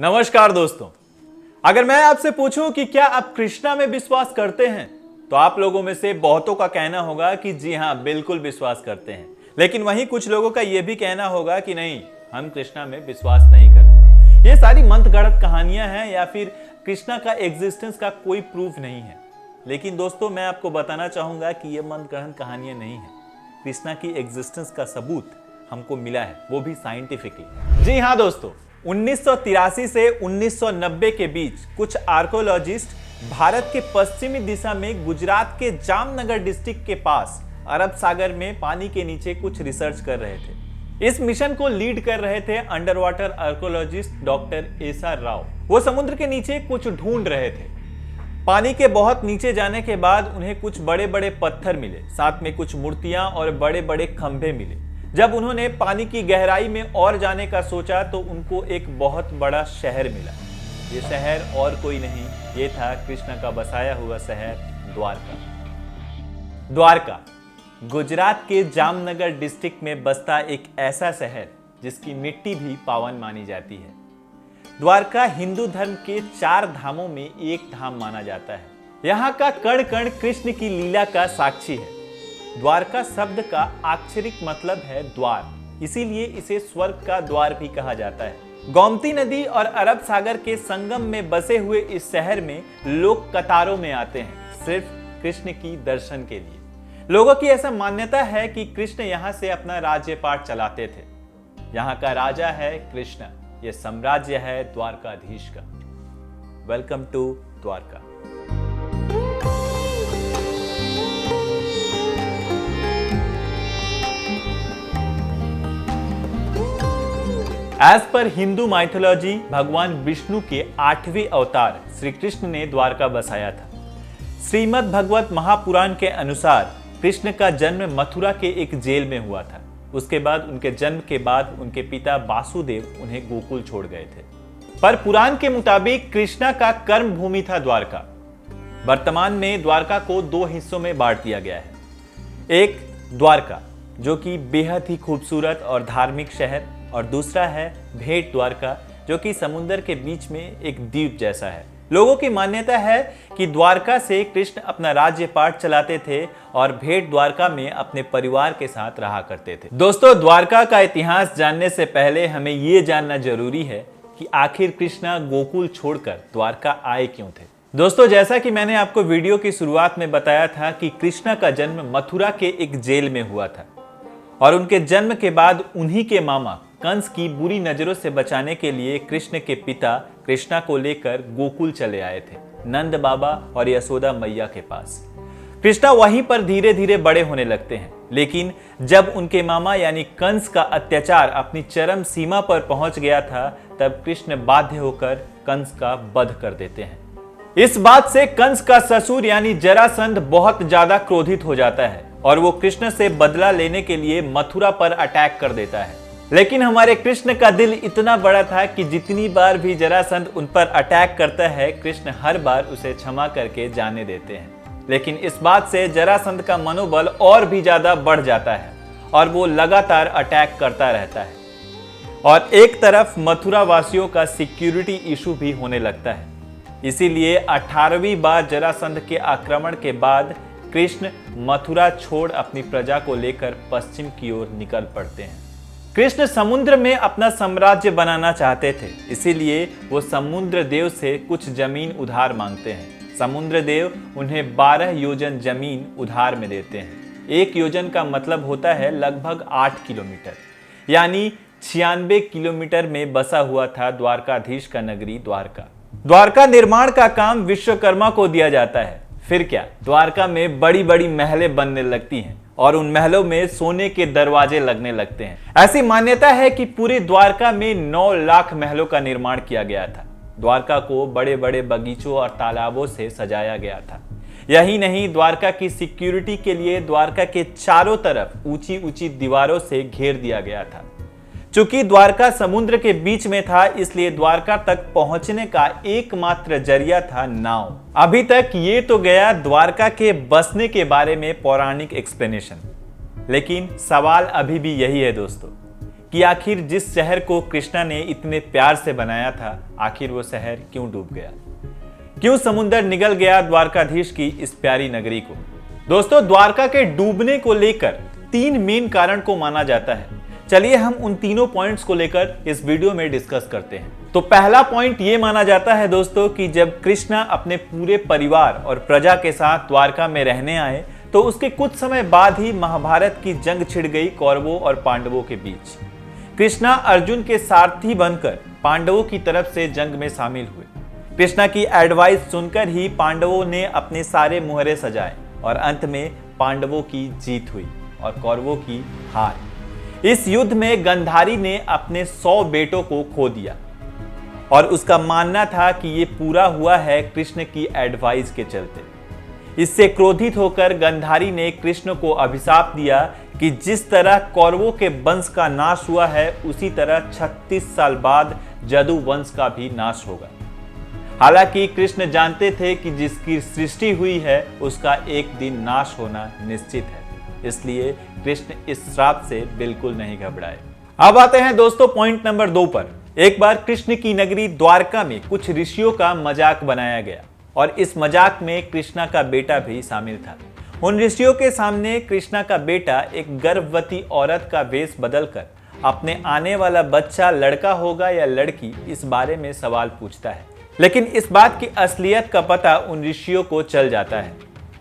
नमस्कार दोस्तों, अगर मैं आपसे पूछूं कि क्या आप कृष्णा में विश्वास करते हैं तो आप लोगों में से बहुतों का कहना होगा कि जी हां, बिल्कुल विश्वास करते हैं। लेकिन वहीं कुछ लोगों का यह भी कहना होगा कि नहीं, हम कृष्णा में विश्वास नहीं करते। ये सारी मंत्रगढ़ंत कहानियां हैं या फिर कृष्णा का एग्जिस्टेंस का कोई प्रूफ नहीं है। लेकिन दोस्तों, मैं आपको बताना चाहूंगा कि ये मंत्रगढ़ंत कहानियां नहीं है। कृष्णा की एग्जिस्टेंस का सबूत हमको मिला है, वो भी साइंटिफिकली। जी हां दोस्तों, 1983 से 1990 के बीच कुछ आर्कोलॉजिस्ट भारत के पश्चिमी दिशा में गुजरात के जामनगर डिस्ट्रिक्ट के पास अरब सागर में पानी के नीचे कुछ रिसर्च कर रहे थे। इस मिशन को लीड कर रहे थे under water archaeologist doctor SR Rao. वो समुद्र के नीचे कुछ ढूंढ रहे थे। पानी के बहुत नीचे जाने के बाद उन्हें कुछ बड़े बड़े पत्थर मिले, साथ में कुछ मूर्तियां और बड़े बड़े खंभे मिले। जब उन्होंने पानी की गहराई में और जाने का सोचा तो उनको एक बहुत बड़ा शहर मिला। ये शहर और कोई नहीं, ये था कृष्ण का बसाया हुआ शहर द्वारका। द्वारका गुजरात के जामनगर डिस्ट्रिक्ट में बसता एक ऐसा शहर जिसकी मिट्टी भी पावन मानी जाती है। द्वारका हिंदू धर्म के 4 धामों में एक धाम माना जाता है। यहाँ का कण कण कृष्ण की लीला का साक्षी है। द्वारका शब्द का अक्षरिक मतलब है द्वार, इसीलिए इसे स्वर्ग का द्वार भी कहा जाता है। गोमती नदी और अरब सागर के संगम में बसे हुए इस शहर में लोग कतारों में आते हैं, सिर्फ कृष्ण की दर्शन के लिए। लोगों की ऐसा मान्यता है कि कृष्ण यहाँ से अपना राज्यपाट चलाते थे। यहाँ का राजा है कृष्ण, ये साम्राज्य है द्वारकाधीश का। Welcome to Dwarka. As per Hindu mythology, भगवान विष्णु के 8वें अवतार श्री कृष्ण ने द्वारका बसाया था। श्रीमद् भगवत महापुराण के अनुसार कृष्ण का जन्म मथुरा के एक जेल में हुआ था। उसके बाद उनके जन्म के बाद उनके पिता वासुदेव उन्हें गोकुल छोड़ गए थे। पर पुराण के मुताबिक कृष्णा का कर्म भूमि था द्वारका। वर्तमान में द्वारका को 2 हिस्सों में बांट दिया गया है। एक द्वारका जो कि बेहद ही खूबसूरत और धार्मिक शहर, और दूसरा है भेट द्वारका जो कि समुद्र के बीच में एक द्वीप जैसा है। लोगों की मान्यता है कि द्वारका से कृष्ण अपना राज्यपाट चलाते थे और भेट द्वारका में अपने परिवार के साथ रहा करते थे। दोस्तों, द्वारका का इतिहास जानने से पहले हमें यह जानना जरूरी है कि आखिर कृष्ण गोकुल छोड़कर द्वारका आए क्यों थे। दोस्तों, जैसा कि मैंने आपको वीडियो की शुरुआत में बताया था कि कृष्ण का जन्म मथुरा के एक जेल में हुआ था और उनके जन्म के बाद उन्हीं के मामा कंस की बुरी नजरों से बचाने के लिए कृष्ण के पिता कृष्णा को लेकर गोकुल चले आए थे, नंद बाबा और यशोदा मैया के पास। कृष्णा वहीं पर धीरे धीरे बड़े होने लगते हैं, लेकिन जब उनके मामा यानी कंस का अत्याचार अपनी चरम सीमा पर पहुंच गया था, तब कृष्ण बाध्य होकर कंस का वध कर देते हैं। इस बात से कंस का ससुर यानी जरासंध बहुत ज्यादा क्रोधित हो जाता है और वो कृष्ण से बदला लेने के लिए मथुरा पर अटैक कर देता है। लेकिन हमारे कृष्ण का दिल इतना बड़ा था कि जितनी बार भी जरासंध उन पर अटैक करता है, कृष्ण हर बार उसे क्षमा करके जाने देते हैं। लेकिन इस बात से जरासंध का मनोबल और भी ज्यादा बढ़ जाता है और वो लगातार अटैक करता रहता है। और एक तरफ मथुरा वासियों का सिक्योरिटी इशू भी होने लगता है। इसीलिए 18वीं बार जरासंध के आक्रमण के बाद कृष्ण मथुरा छोड़ अपनी प्रजा को लेकर पश्चिम की ओर निकल पड़ते हैं। कृष्ण समुद्र में अपना साम्राज्य बनाना चाहते थे, इसीलिए वो समुद्र देव से कुछ जमीन उधार मांगते हैं। समुद्र देव उन्हें 12 योजन जमीन उधार में देते हैं। 1 योजन का मतलब होता है लगभग 8 किलोमीटर, यानी 96 किलोमीटर में बसा हुआ था द्वारकाधीश का नगरी द्वारका। द्वारका निर्माण का काम विश्वकर्मा को दिया जाता है। फिर क्या, द्वारका में बड़ी बड़ी महलें बनने लगती हैं और उन महलों में सोने के दरवाजे लगने लगते हैं। ऐसी मान्यता है कि पूरी द्वारका में 9 लाख महलों का निर्माण किया गया था। द्वारका को बड़े बड़े बगीचों और तालाबों से सजाया गया था। यही नहीं, द्वारका की सिक्योरिटी के लिए द्वारका के चारों तरफ ऊंची ऊंची दीवारों से घेर दिया गया था। चूंकि द्वारका समुद्र के बीच में था, इसलिए द्वारका तक पहुंचने का एकमात्र जरिया था नाव। अभी तक ये तो गया द्वारका के बसने के बारे में पौराणिक एक्सप्लेनेशन, लेकिन सवाल अभी भी यही है दोस्तों कि आखिर जिस शहर को कृष्णा ने इतने प्यार से बनाया था, आखिर वो शहर क्यों डूब गया, क्यों समुंदर निगल गया द्वारकाधीश की इस प्यारी नगरी को। दोस्तों, द्वारका के डूबने को लेकर 3 मेन कारण को माना जाता है। चलिए हम उन तीनों पॉइंट्स को लेकर इस वीडियो में डिस्कस करते हैं। तो पहला पॉइंट ये माना जाता है दोस्तों कि जब कृष्णा अपने पूरे परिवार और प्रजा के साथ द्वारका में रहने आए तो उसके कुछ समय बाद ही महाभारत की जंग छिड़ गई कौरवों और पांडवों के बीच। कृष्णा अर्जुन के सारथी बनकर पांडवों की तरफ से जंग में शामिल हुए। कृष्णा की एडवाइस सुनकर ही पांडवों ने अपने सारे मुहरे सजाए और अंत में पांडवों की जीत हुई और कौरवों की हार। इस युद्ध में गंधारी ने अपने 100 बेटों को खो दिया और उसका मानना था कि ये पूरा हुआ है कृष्ण की एडवाइस के चलते। इससे क्रोधित होकर गंधारी ने कृष्ण को अभिशाप दिया कि जिस तरह कौरवों के वंश का नाश हुआ है उसी तरह 36 साल बाद जदु वंश का भी नाश होगा। हालांकि कृष्ण जानते थे कि जिसकी सृष्टि हुई है उसका एक दिन नाश होना निश्चित है, इसलिए कृष्ण इस श्राप से बिल्कुल नहीं घबराए। अब आते हैं दोस्तों पॉइंट नंबर 2 पर। एक बार कृष्ण की नगरी द्वारका में कुछ ऋषियों का मजाक बनाया गया और इस मजाक में कृष्णा का बेटा भी शामिल था। उन ऋषियों के सामने कृष्णा का बेटा एक गर्भवती औरत का वेश बदलकर अपने आने वाला बच्चा लड़का होगा या लड़की इस बारे में सवाल पूछता है। लेकिन इस बात की असलियत का पता उन ऋषियों को चल जाता है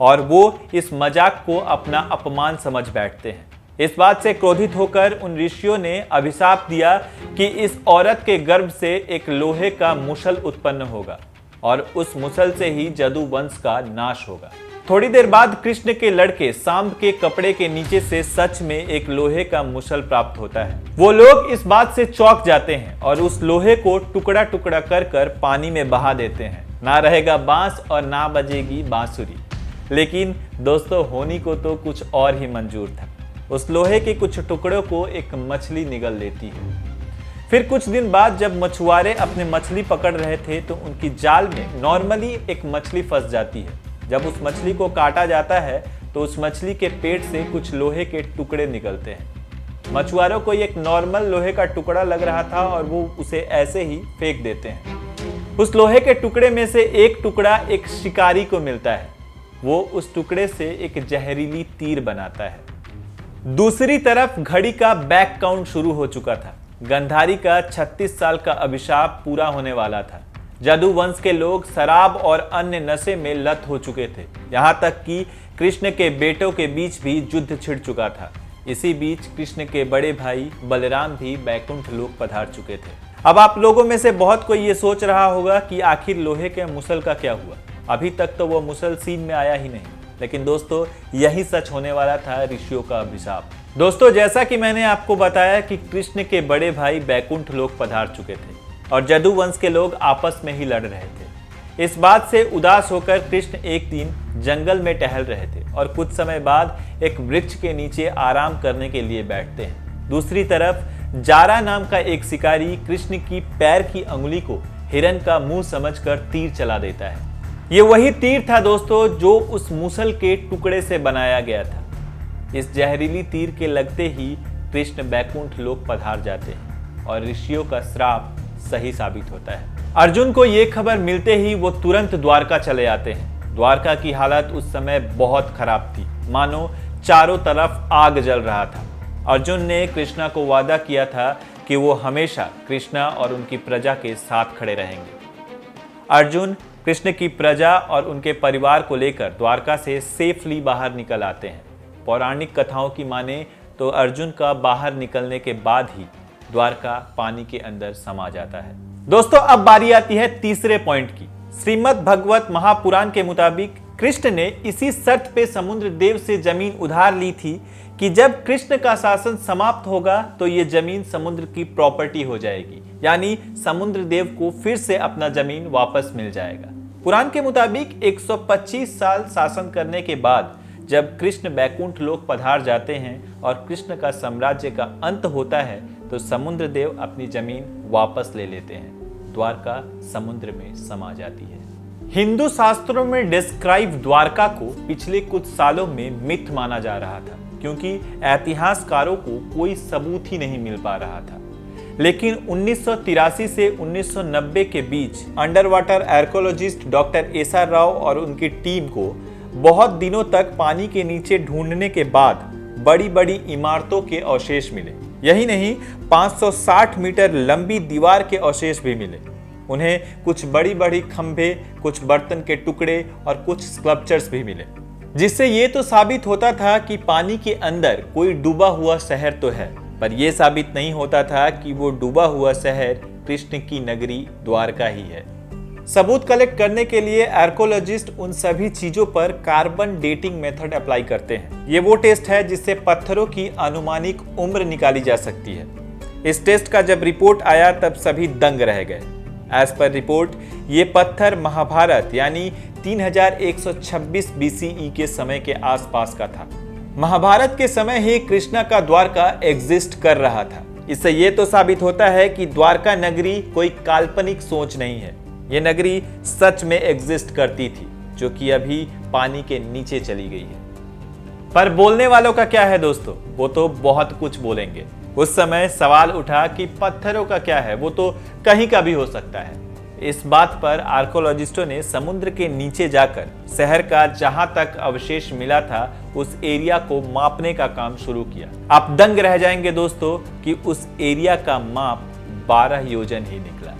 और वो इस मजाक को अपना अपमान समझ बैठते हैं। इस बात से क्रोधित होकर उन ऋषियों ने अभिशाप दिया कि इस औरत के गर्भ से एक लोहे का मुसल उत्पन्न होगा और उस मुसल से ही जदु वंश का नाश होगा। थोड़ी देर बाद कृष्ण के लड़के सांब के कपड़े के नीचे से सच में एक लोहे का मुसल प्राप्त होता है। वो लोग इस बात से चौंक जाते हैं और उस लोहे को टुकड़ा टुकड़ा कर कर पानी में बहा देते हैं। ना रहेगा बांस और ना बजेगी बांसुरी। लेकिन दोस्तों, होनी को तो कुछ और ही मंजूर था। उस लोहे के कुछ टुकड़ों को एक मछली निगल लेती है। फिर कुछ दिन बाद जब मछुआरे अपने मछली पकड़ रहे थे तो उनकी जाल में नॉर्मली एक मछली फंस जाती है। जब उस मछली को काटा जाता है तो उस मछली के पेट से कुछ लोहे के टुकड़े निकलते हैं। मछुआरों को एक नॉर्मल लोहे का टुकड़ा लग रहा था और वो उसे ऐसे ही फेंक देते हैं। उस लोहे के टुकड़े में से एक टुकड़ा एक शिकारी को मिलता है। वो उस टुकड़े से एक जहरीली तीर बनाता है। दूसरी तरफ घड़ी का बैक काउंट शुरू हो चुका था। गंधारी का 36 साल का अभिशाप पूरा होने वाला था। जदु वंश के लोग शराब और अन्य नशे में लत हो चुके थे। यहाँ तक कि कृष्ण के बेटों के बीच भी युद्ध छिड़ चुका था। इसी बीच कृष्ण के बड़े भाई बलराम भी बैकुंठ लोक पधार चुके थे। अब आप लोगों में से बहुत कोई ये सोच रहा होगा कि आखिर लोहे के मुसल का क्या हुआ। अभी तक तो वो मुसल सीन में आया ही नहीं। लेकिन दोस्तों, यही सच होने वाला था ऋषियों का अभिशाप। दोस्तों, जैसा कि मैंने आपको बताया कि कृष्ण के बड़े भाई बैकुंठ लोक पधार चुके थे और जदु वंश के लोग आपस में ही लड़ रहे थे। इस बात से उदास होकर कृष्ण एक दिन जंगल में टहल रहे थे और कुछ समय बाद एक वृक्ष के नीचे आराम करने के लिए बैठते हैं। दूसरी तरफ जारा नाम का एक शिकारी कृष्ण की पैर की अंगुली को हिरन का मुंह समझकर तीर चला देता है। ये वही तीर था दोस्तों जो उस मुसल के टुकड़े से बनाया गया था। इस जहरीली तीर के लगते ही कृष्ण बैकुंठ लोक पधार जाते हैं और ऋषियों का श्राप सही साबित होता है। अर्जुन को ये खबर मिलते ही वो तुरंत द्वारका चले आते हैं। द्वारका की हालत उस समय बहुत खराब थी, मानो चारों तरफ आग जल रहा था। अर्जुन ने कृष्णा को वादा किया था कि वो हमेशा कृष्णा और उनकी प्रजा के साथ खड़े रहेंगे। अर्जुन कृष्ण की प्रजा और उनके परिवार को लेकर द्वारका से सेफली बाहर निकल आते हैं। पौराणिक कथाओं की माने तो अर्जुन का बाहर निकलने के बाद ही द्वारका पानी के अंदर समा जाता है। दोस्तों, अब बारी आती है तीसरे पॉइंट की। श्रीमद् भगवत महापुराण के मुताबिक कृष्ण ने इसी शर्त पे समुद्र देव से जमीन उधार ली थी कि जब कृष्ण का शासन समाप्त होगा तो ये जमीन समुद्र की प्रॉपर्टी हो जाएगी, यानी समुद्र देव को फिर से अपना जमीन वापस मिल जाएगा। पुराण के मुताबिक 125 साल शासन करने के बाद जब कृष्ण बैकुंठ लोक पधार जाते हैं और कृष्ण का साम्राज्य का अंत होता है तो समुद्र देव अपनी जमीन वापस ले लेते हैं। द्वारका समुद्र में समा जाती है। हिंदू शास्त्रों में डिस्क्राइब द्वारका को पिछले कुछ सालों में मिथ माना जा रहा था, क्योंकि इतिहासकारों को कोई सबूत ही नहीं मिल पा रहा था। लेकिन 1983 से 1990 के बीच under water archaeologist doctor SR Rao और उनकी टीम को बहुत दिनों तक पानी के नीचे ढूंढने के बाद बड़ी बड़ी इमारतों के अवशेष मिले। यही नहीं, 560 मीटर लंबी दीवार के अवशेष भी मिले। उन्हें कुछ बड़ी बड़ी खंभे, कुछ बर्तन के टुकड़े और कुछ स्कल्पचर्स भी मिले, जिससे ये तो साबित होता था कि पानी के अंदर कोई डूबा हुआ शहर तो है, पर यह साबित नहीं होता था कि वो डूबा हुआ शहर कृष्ण की नगरी द्वारका ही है। सबूत कलेक्ट करने के लिए आर्कियोलॉजिस्ट उन सभी चीजों पर कार्बन डेटिंग मेथड अप्लाई करते हैं। ये वो टेस्ट है जिससे पत्थरों की अनुमानिक उम्र निकाली जा सकती है। इस टेस्ट का जब रिपोर्ट आया तब सभी दंग रह गए। एज पर रिपोर्ट, ये पत्थर महाभारत यानी 3126 BCE के समय के आसपास का था। महाभारत के समय ही कृष्णा का द्वारका एग्जिस्ट कर रहा था। इससे यह तो साबित होता है कि द्वारका नगरी कोई काल्पनिक सोच नहीं है, ये नगरी सच में एग्जिस्ट करती थी, जो कि अभी पानी के नीचे चली गई है। पर बोलने वालों का क्या है दोस्तों, वो तो बहुत कुछ बोलेंगे। उस समय सवाल उठा कि पत्थरों का क्या है, वो तो कहीं का भी हो सकता है। इस बात पर आर्कियोलॉजिस्टों ने समुद्र के नीचे जाकर शहर का जहां तक अवशेष मिला था उस एरिया को मापने का काम शुरू किया। आप दंग रह जाएंगे दोस्तों कि उस एरिया का माप 12 योजन ही निकला।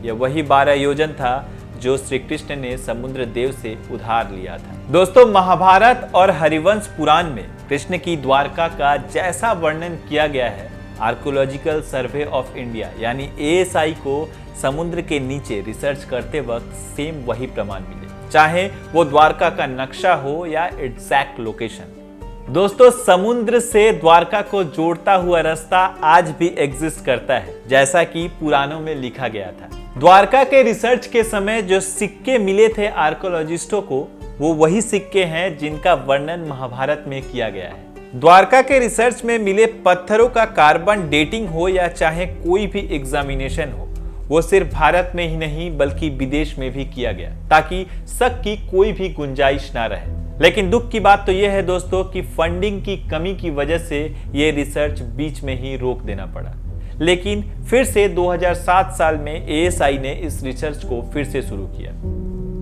यह वही 12 योजन था जो श्री कृष्ण ने समुद्र देव से उधार लिया था। दोस्तों, महाभारत और हरिवंश पुराण में कृष्ण की द्वारका का जैसा वर्णन किया गया है, आर्कियोलॉजिकल सर्वे ऑफ इंडिया यानी ASI को समुद्र के नीचे रिसर्च करते वक्त सेम वही प्रमाण मिले, चाहे वो द्वारका का नक्शा हो या एग्जैक्ट लोकेशन। दोस्तों, समुद्र से द्वारका को जोड़ता हुआ रास्ता आज भी एग्जिस्ट करता है, जैसा कि पुराणों में लिखा गया था। द्वारका के रिसर्च के समय जो सिक्के मिले थे आर्कियोलॉजिस्टों को, वो वही सिक्के हैं जिनका वर्णन महाभारत में किया गया है। द्वारका के रिसर्च में मिले पत्थरों का कार्बन डेटिंग हो या चाहे कोई भी एग्जामिनेशन हो, वो सिर्फ भारत में ही नहीं बल्कि विदेश में भी किया गया, ताकि शक की कोई भी गुंजाइश ना रहे। लेकिन दुख की बात तो यह है दोस्तों कि फंडिंग की कमी की वजह से ये रिसर्च बीच में ही रोक देना पड़ा। लेकिन फिर से 2007 साल में ASI ने इस रिसर्च को फिर से शुरू किया।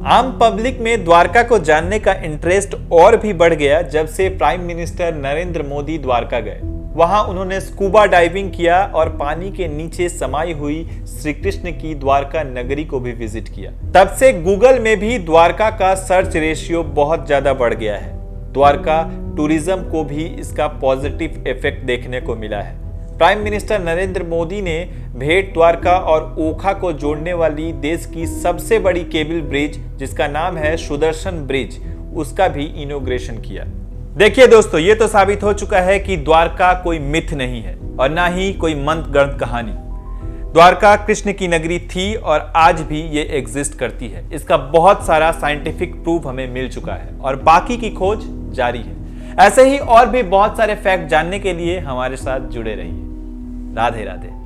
आम पब्लिक में द्वारका को जानने का इंटरेस्ट और भी बढ़ गया जब से प्राइम मिनिस्टर नरेंद्र मोदी द्वारका गए। वहां उन्होंने स्कूबा डाइविंग किया और पानी के नीचे समाई हुई श्री कृष्ण की द्वारका नगरी को भी विजिट किया। तब से गूगल में भी द्वारका का सर्च रेशियो बहुत ज्यादा बढ़ गया है। द्वारका टूरिज्म को भी इसका पॉजिटिव इफेक्ट देखने को मिला है। प्राइम मिनिस्टर नरेंद्र मोदी ने भेट द्वारका और ओखा को जोड़ने वाली देश की सबसे बड़ी केबल ब्रिज, जिसका नाम है सुदर्शन ब्रिज, उसका भी इनॉग्रेशन किया। देखिए दोस्तों, ये तो साबित हो चुका है कि द्वारका कोई मिथ नहीं है और ना ही कोई मंत्रगढ़ कहानी। द्वारका कृष्ण की नगरी थी और आज भी ये एग्जिस्ट करती है। इसका बहुत सारा साइंटिफिक प्रूफ हमें मिल चुका है और बाकी की खोज जारी है। ऐसे ही और भी बहुत सारे फैक्ट जानने के लिए हमारे साथ जुड़े रहिए। राधे राधे।